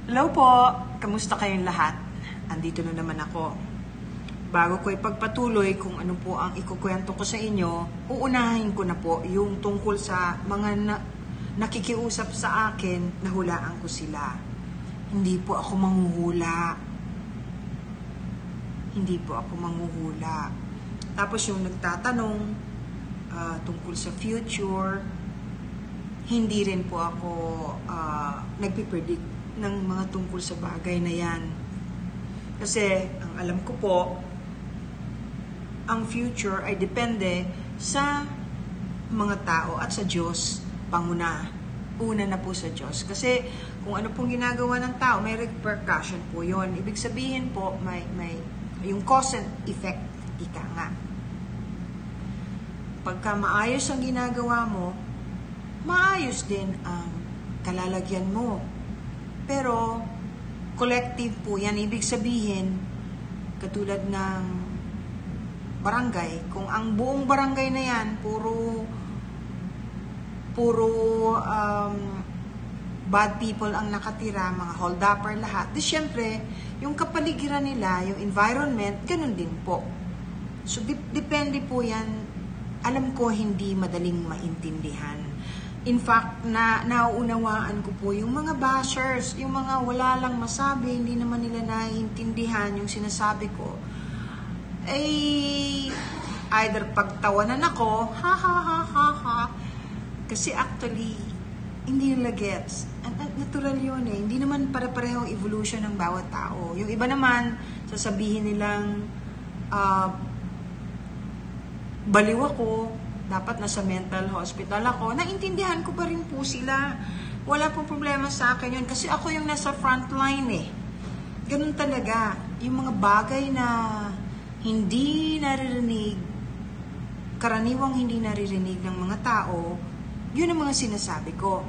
Hello po! Kamusta kayong lahat? Andito na naman ako. Bago ko ipagpatuloy kung ano po ang ikukwento ko sa inyo, uunahin ko na po yung tungkol sa mga nakikiusap sa akin na hulaan ko sila. Hindi po ako manghuhula. Hindi po ako manghuhula. Tapos yung nagtatanong tungkol sa future, hindi rin po ako nagpipredict ng mga tungkol sa bagay na yan. Kasi ang alam ko po, ang future ay depende sa mga tao at sa Diyos panguna. Una na po sa Diyos. Kasi kung ano pong ginagawa ng tao, may repercussion po yon. Ibig sabihin po, may yung cause and effect, ika nga. Pagka maayos ang ginagawa mo, maayos din ang kalalagyan mo. Pero, collective po yan. Ibig sabihin, katulad ng barangay, kung ang buong barangay na yan, puro bad people ang nakatira, mga hold-upper lahat, di syempre, yung kapaligiran nila, yung environment, ganun din po. So, depende po yan. Alam ko, hindi madaling maintindihan. In fact, nauunawaan ko po yung mga bashers, yung mga wala lang masabi, hindi naman nila naiintindihan yung sinasabi ko. Either pagtawanan ako, ha ha ha ha ha, kasi actually, hindi nila gets. Natural yun eh. Hindi naman pare-parehong evolution ng bawat tao. Yung iba naman, sasabihin nilang, baliw ako, dapat nasa mental hospital ako. Naintindihan ko pa rin po sila. Wala pong problema sa akin yun. Kasi ako yung nasa front line eh. Ganun talaga. Yung mga bagay na hindi naririnig, karaniwang hindi naririnig ng mga tao, yun ang mga sinasabi ko.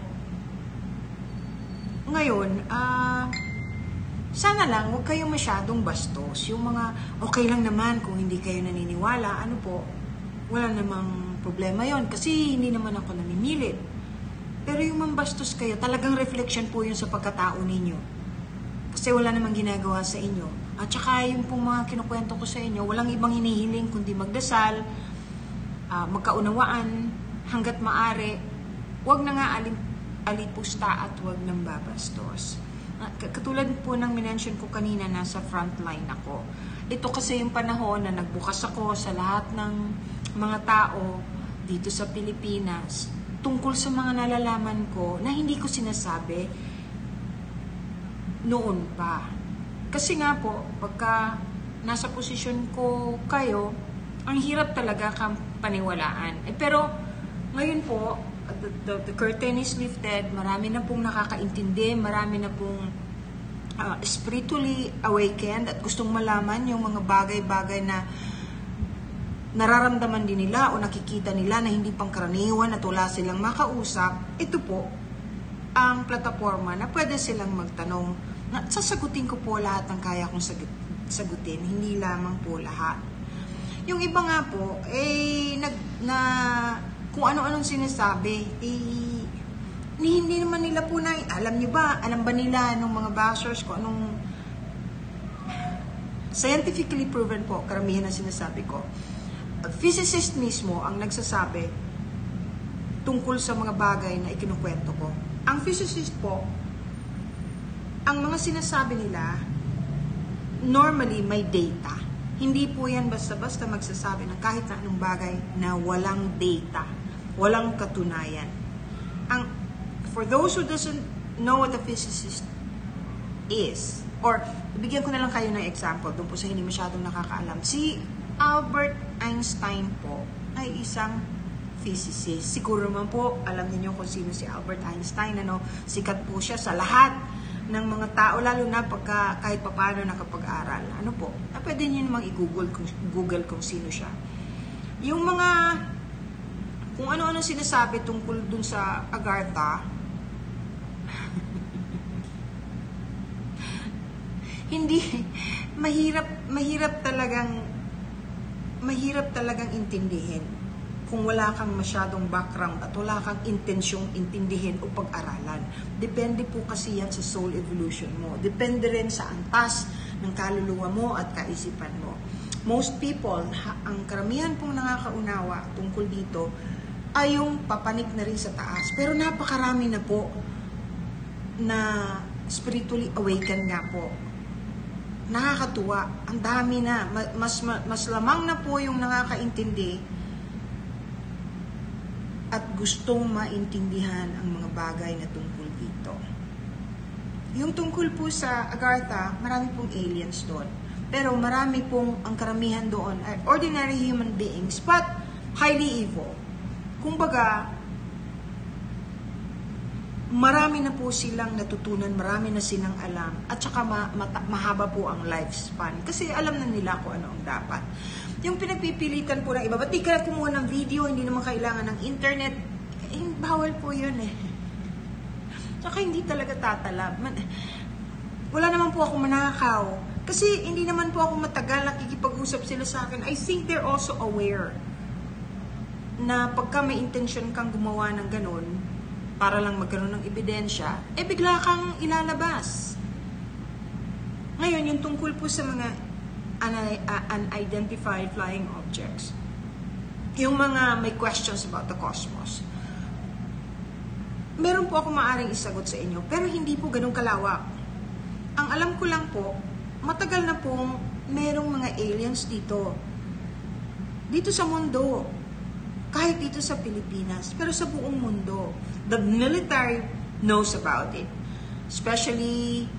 Ngayon, sana lang huwag kayong masyadong bastos. Yung mga okay lang naman kung hindi kayo naniniwala, ano po, wala namang problema yon kasi hindi naman ako namimilit. Pero yung mambastos kayo, talagang reflection po yun sa pagkatao ninyo. Kasi wala namang ginagawa sa inyo. At saka yung pong mga kinukwento ko sa inyo, walang ibang hinihiling kundi magdasal, magkaunawaan, hanggat maaari, huwag na nga alipusta at huwag nang babastos. Katulad po ng minention ko kanina, nasa frontline ako. Ito kasi yung panahon na nagbukas ako sa lahat ng mga tao dito sa Pilipinas tungkol sa mga nalalaman ko na hindi ko sinasabi noon pa. Kasi nga po, pagka nasa posisyon ko kayo, ang hirap talaga kang paniwalaan. Pero ngayon po, the curtain is lifted, marami na pong nakakaintindi, marami na pong spiritually awakened at gustong malaman yung mga bagay-bagay na nararamdaman din nila o nakikita nila na hindi pangkaraniwan at wala silang makausap. Ito po ang plataforma na pwede silang magtanong. Sasagutin ko po lahat ng kaya kong sagutin, hindi lamang po lahat. Yung iba nga po, kung ano-anong sinasabi, hindi naman nila po alam niyo ba, alam ba nila ng mga bashers kung anong scientifically proven po, karamihan na sinasabi ko. Physicist mismo ang nagsasabi tungkol sa mga bagay na ikinukwento ko. Ang physicist po, ang mga sinasabi nila, normally may data. Hindi po yan basta-basta magsasabi ng kahit na anong bagay na walang data, walang katunayan. For those who doesn't know what a physicist is, or bigyan ko na lang kayo ng example, doon po sa hindi masyadong nakakaalam, si Albert Einstein po ay isang physicist. Siguro naman po, alam niyo kung sino si Albert Einstein, ano? Sikat po siya sa lahat ng mga tao, lalo na pagka kahit paano nakapag-aral. Ano po? Pwede niyo namang i-google kung sino siya. Yung mga, kung ano-ano sinasabi tungkol dun sa Agartha, hindi, mahirap talagang intindihin. kung wala kang masyadong background at wala kang intensyong intindihin o pag-aralan. Depende po kasi yan sa soul evolution mo. Depende rin sa antas ng kaluluwa mo at kaisipan mo. Most people, ang karamihan pong nakakaunawa tungkol dito ay yung papanik na rin sa taas. Pero napakarami na po na spiritually awakened nga po. Nakakatuwa. Ang dami na. Mas lamang na po yung nakakaintindi at gustong maintindihan ang mga bagay na tungkol dito. Yung tungkol po sa Agartha, marami pong aliens doon. Pero marami pong, ang karamihan doon ay ordinary human beings, but highly evil. Kumbaga, marami na po silang natutunan, marami na silang alam, at saka mahaba po ang lifespan. Kasi alam na nila kung ano ang dapat. Yung pinagpipilitan po ng iba, ba't di ka kumuha ng video, hindi naman kailangan ng internet, bawal po yun eh. Tsaka hindi talaga tatalab. Wala naman po ako manakaw. Kasi hindi naman po ako matagal nakikipag-usap sila sa akin. I think they're also aware na pagka may intention kang gumawa ng ganun, para lang magkaroon ng ebidensya, bigla kang ilalabas. Ngayon, yung tungkol po sa mga unidentified flying objects, yung mga may questions about the cosmos, meron po ako maaaring isagot sa inyo, pero hindi po ganun kalawak. Ang alam ko lang po, matagal na pong merong mga aliens dito sa mundo, kahit dito sa Pilipinas, pero sa buong mundo. The military knows about it, especially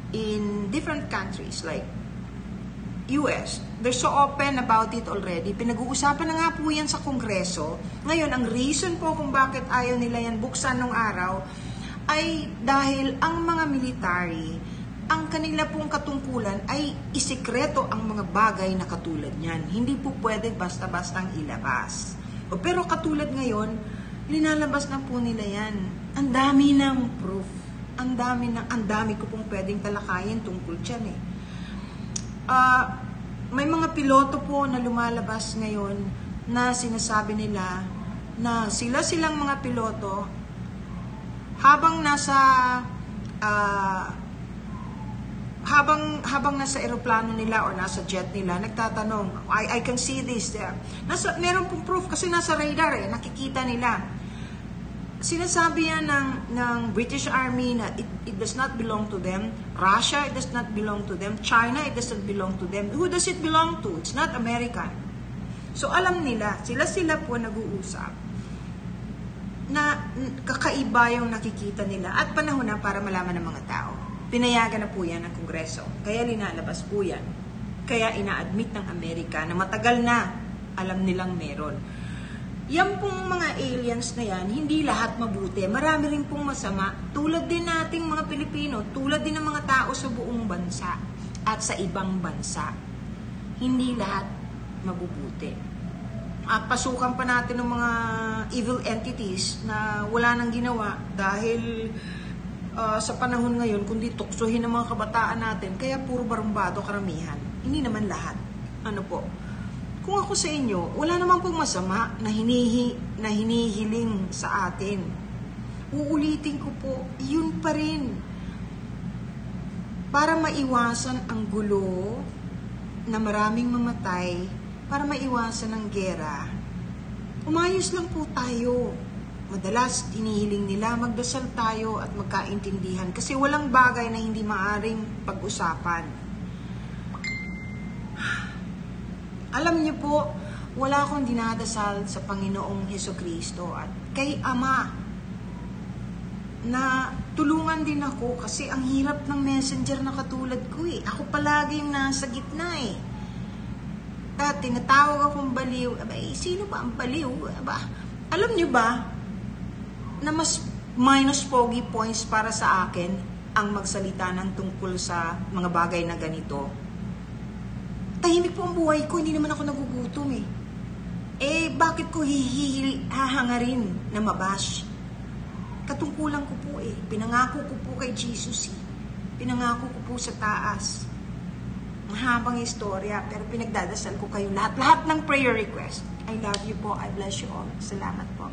in different countries like US. They're so open about it already. Pinag-uusapan na nga po yan sa Kongreso. Ngayon, ang reason po kung bakit ayaw nila yan buksan nung araw ay dahil ang mga military, ang kanila pong katungkulan ay isikreto ang mga bagay na katulad niyan. Hindi po pwede basta-bastang ilabas. Pero katulad ngayon, linalabas na po nila yan. Ang dami ng proof. Ang dami ko pong pwedeng talakayin tungkol dyan eh. May mga piloto po na lumalabas ngayon na sinasabi nila na silang mga piloto habang nasa eroplano nila or nasa jet nila, nagtatanong, I can see this there. Meron pong proof kasi nasa radar eh, nakikita nila. Sinasabi yan ng British Army na it does not belong to them. Russia, it does not belong to them. China, it does not belong to them. Who does it belong to? It's not American. So alam nila, sila po nag-uusap na kakaiba yung nakikita nila at panahon na para malaman ng mga tao. Pinayagan na po yan ng Kongreso. Kaya linalabas po yan. Kaya ina-admit ng Amerika na matagal na alam nilang meron. Yan pong mga aliens na yan, hindi lahat mabuti. Marami rin pong masama. Tulad din nating mga Pilipino, tulad din ng mga tao sa buong bansa at sa ibang bansa. Hindi lahat mabubuti. Pasukan pa natin ng mga evil entities na wala nang ginawa dahil sa panahon ngayon, kundi tuksohin ng mga kabataan natin, kaya puro barumbado karamihan. Hindi naman lahat. Ano po? Kung ako sa inyo, wala naman pong masama na hinihiling sa atin. Uulitin ko po, yun pa rin. Para maiwasan ang gulo na maraming mamatay, para maiwasan ang gera, umayos lang po tayo. Madalas, hinihiling nila, magdasal tayo at magkaintindihan kasi walang bagay na hindi maaring pag-usapan. Alam niyo po, wala akong dinadasal sa Panginoong Hesukristo at kay Ama na tulungan din ako kasi ang hirap ng messenger na katulad ko eh. Ako palagi yung nasa gitna eh. At tinatawag akong baliw. Sino ba ang baliw? Alam niyo ba na mas minus pogi points para sa akin ang magsalita ng tungkol sa mga bagay na ganito? Tahimik po ang buhay ko, hindi naman ako nagugutom eh. Bakit ko hahangarin na mabash? Katungkulan ko po eh. Pinangako ko po kay Jesus eh. Pinangako ko po sa taas Mahabang istorya, pero pinagdadasal ko kayo lahat ng prayer request. I love you po. I bless you all. Salamat po.